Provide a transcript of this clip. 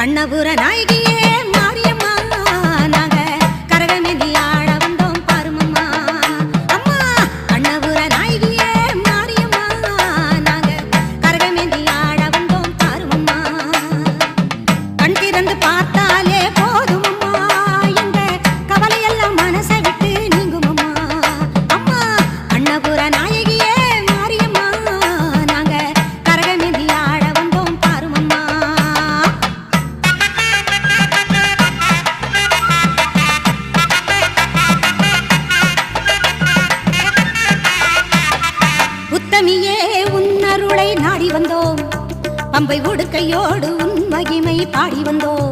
கண்ணபுர நாயகியே மாரியம்மா நாங்க கரகமேந்தி ஆட வந்தோம் பாருமம்மா அம்மா கண்ணபுர நாயகியே மாரியம்மா நாங்க கரகமேந்தி ஆட வந்தோம் பாருமம்மா கண் திறந்து பார்த்தாலே போதுமம்மா எங்க கவலையெல்லாம் மனசை விட்டு நீங்குமம்மா அம்மா கண்ணபுர நாயகியே மாரியம்மா நாங்க கரகமேந்தி ஆட வந்தோம் பாருமம்மா உத்தமியே உன்னருளை நாடி வந்தோம் பம்பை உடுக்கையோடு உன் மகிமை பாடி வந்தோம்